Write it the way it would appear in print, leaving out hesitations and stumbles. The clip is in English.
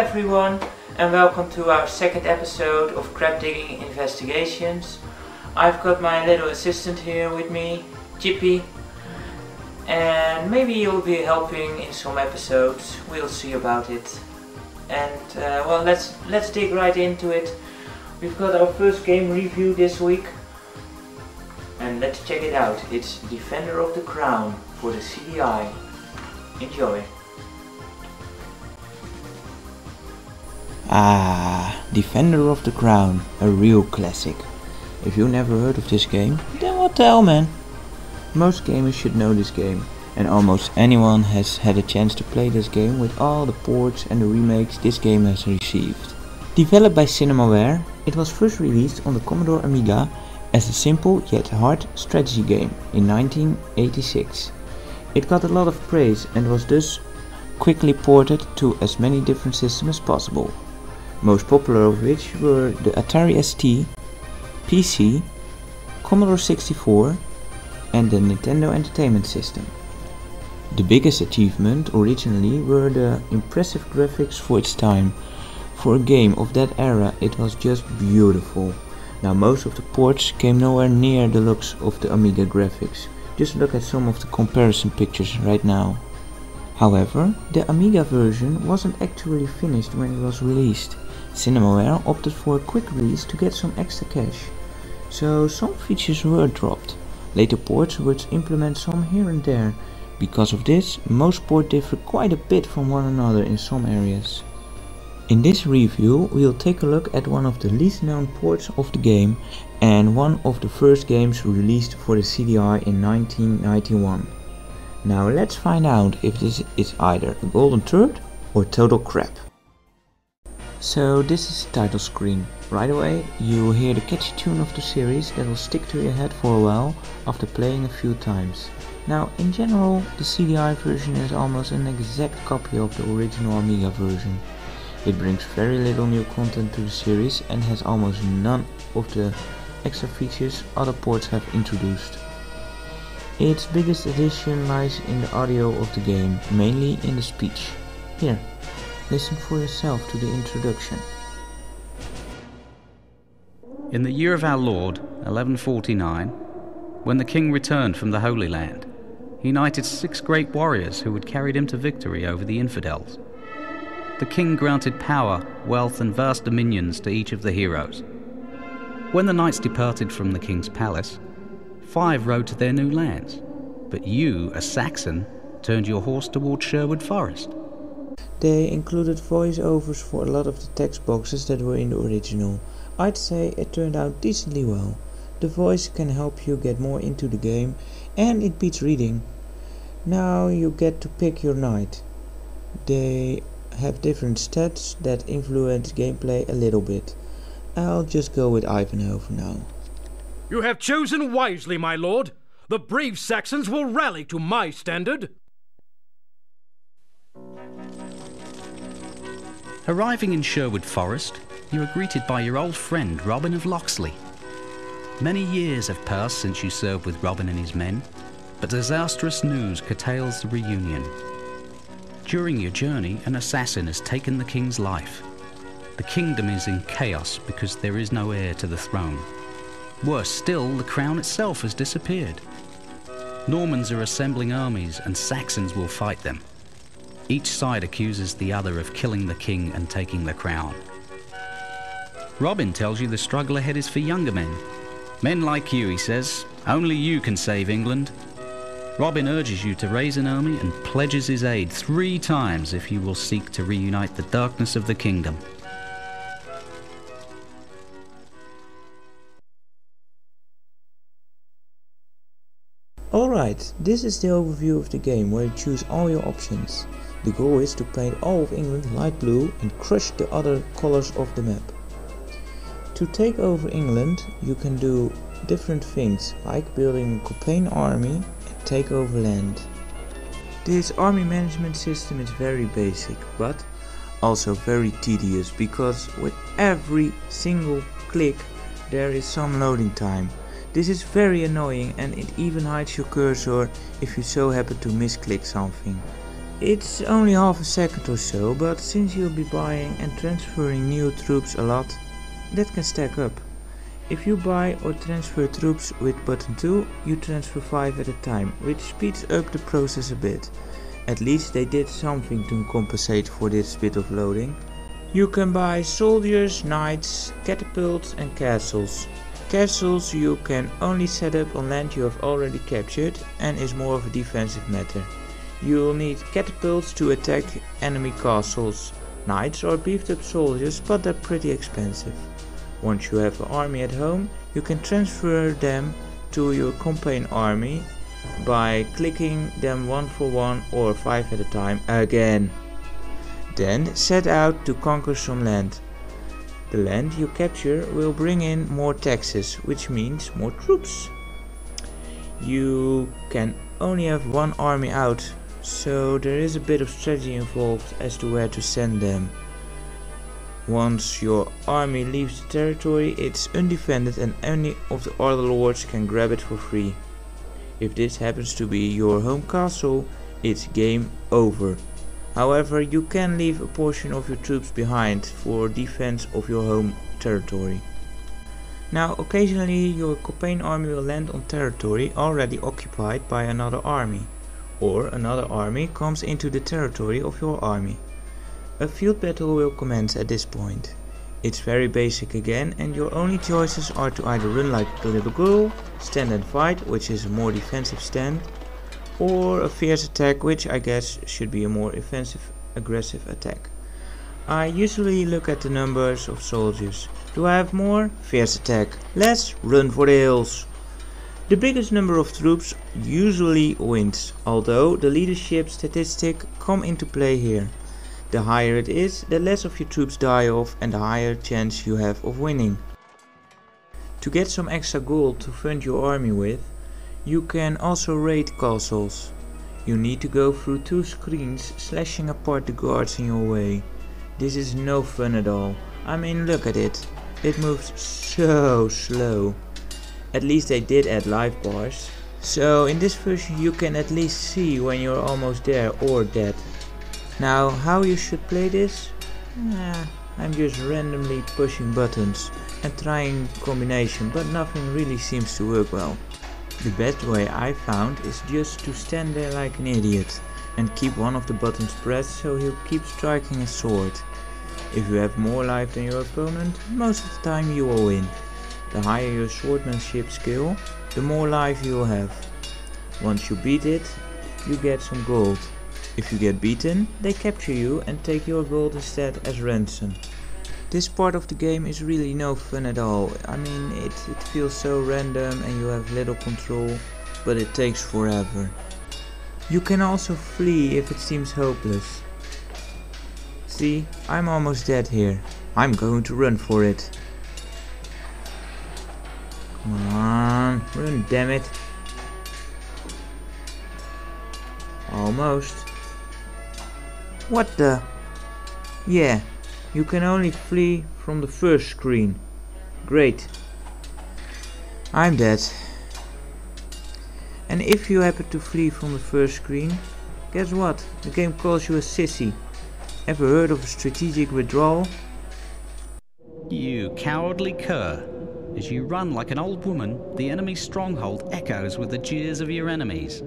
everyone, and welcome to our second episode of Crab Digging Investigations. I've got my little assistant here with me, Chippy, and maybe you'll be helping in some episodes. We'll see about it. And well, let's dig right into it. We've got our first game review this week, and let's check it out. It's Defender of the Crown for the CDI. Enjoy. Defender of the Crown, a real classic. If you never heard of this game, then what the hell, man? Most gamers should know this game, and almost anyone has had a chance to play this game with all the ports and the remakes this game has received. Developed by Cinemaware, it was first released on the Commodore Amiga as a simple yet hard strategy game in 1986. It got a lot of praise and was thus quickly ported to as many different systems as possible, most popular of which were the Atari ST, PC, Commodore 64 and the Nintendo Entertainment System. The biggest achievement originally were the impressive graphics for its time. For a game of that era it was just beautiful. Now most of the ports came nowhere near the looks of the Amiga graphics. Just look at some of the comparison pictures right now. However, the Amiga version wasn't actually finished when it was released. Cinemaware opted for a quick release to get some extra cash, so some features were dropped. Later ports would implement some here and there. Because of this, most ports differ quite a bit from one another in some areas. In this review, we'll take a look at one of the least known ports of the game and one of the first games released for the CDI in 1991. Now let's find out if this is either a golden turd or total crap. So this is the title screen. Right away you'll hear the catchy tune of the series that will stick to your head for a while after playing a few times. Now in general the CDI version is almost an exact copy of the original Amiga version. It brings very little new content to the series and has almost none of the extra features other ports have introduced. Its biggest addition lies in the audio of the game, mainly in the speech. Here, listen for yourself to the introduction. In the year of our Lord, 1149, when the king returned from the Holy Land, he united 6 great warriors who had carried him to victory over the infidels. The king granted power, wealth and vast dominions to each of the heroes. When the knights departed from the king's palace, 5 rode to their new lands, but you, a Saxon, turned your horse toward Sherwood Forest. They included voiceovers for a lot of the text boxes that were in the original. I'd say it turned out decently well. The voice can help you get more into the game and it beats reading. Now you get to pick your knight. They have different stats that influence gameplay a little bit. I'll just go with Ivanhoe for now. You have chosen wisely, my lord. The brave Saxons will rally to my standard. Arriving in Sherwood Forest, you are greeted by your old friend Robin of Locksley. Many years have passed since you served with Robin and his men, but disastrous news curtails the reunion. During your journey, an assassin has taken the king's life. The kingdom is in chaos because there is no heir to the throne. Worse still, the crown itself has disappeared. Normans are assembling armies and Saxons will fight them. Each side accuses the other of killing the king and taking the crown. Robin tells you the struggle ahead is for younger men. Men like you, he says, only you can save England. Robin urges you to raise an army and pledges his aid 3 times if you will seek to reunite the darkness of the kingdom. Alright, this is the overview of the game where you choose all your options. The goal is to paint all of England light blue and crush the other colors of the map. To take over England you can do different things like building a campaign army and take over land. This army management system is very basic but also very tedious because with every single click there is some loading time. This is very annoying and it even hides your cursor if you so happen to misclick something. It's only half a second or so, but since you'll be buying and transferring new troops a lot, that can stack up. If you buy or transfer troops with button 2, you transfer 5 at a time, which speeds up the process a bit. At least they did something to compensate for this bit of loading. You can buy soldiers, knights, catapults and castles. Castles you can only set up on land you have already captured and is more of a defensive matter. You'll need catapults to attack enemy castles. Knights are beefed up soldiers, but they're pretty expensive. Once you have an army at home, you can transfer them to your campaign army by clicking them one for one or 5 at a time again. Then set out to conquer some land. The land you capture will bring in more taxes, which means more troops. You can only have one army out, so there is a bit of strategy involved as to where to send them. Once your army leaves the territory, it's undefended and any of the other lords can grab it for free. If this happens to be your home castle, it's game over. However, you can leave a portion of your troops behind for defense of your home territory. Now, occasionally your campaign army will land on territory already occupied by another army, or another army comes into the territory of your army. A field battle will commence at this point. It's very basic again, and your only choices are to either run like a little girl, stand and fight, which is a more defensive stand, or a fierce attack, which I guess should be a more offensive, aggressive attack. I usually look at the numbers of soldiers. Do I have more? Fierce attack. Let's run for the hills. The biggest number of troops usually wins, although the leadership statistic come into play here. The higher it is, the less of your troops die off and the higher chance you have of winning. To get some extra gold to fund your army with, you can also raid castles. You need to go through 2 screens slashing apart the guards in your way. This is no fun at all. I mean, look at it. It moves so slow. At least they did add life bars. So in this version you can at least see when you're almost there or dead. Now, how you should play this? I'm just randomly pushing buttons and trying combination, but nothing really seems to work well. The best way I found is just to stand there like an idiot and keep one of the buttons pressed so he'll keep striking his sword. If you have more life than your opponent, most of the time you will win. The higher your swordsmanship skill, the more life you will have. Once you beat it, you get some gold. If you get beaten, they capture you and take your gold instead as ransom. This part of the game is really no fun at all. I mean, it feels so random and you have little control, but it takes forever. You can also flee if it seems hopeless. See, I'm almost dead here. I'm going to run for it. Come on, run, damn it. Almost. What the? Yeah, you can only flee from the first screen. Great. I'm dead. And if you happen to flee from the first screen, guess what? The game calls you a sissy. Ever heard of a strategic withdrawal? You cowardly cur. As you run like an old woman, the enemy's stronghold echoes with the jeers of your enemies.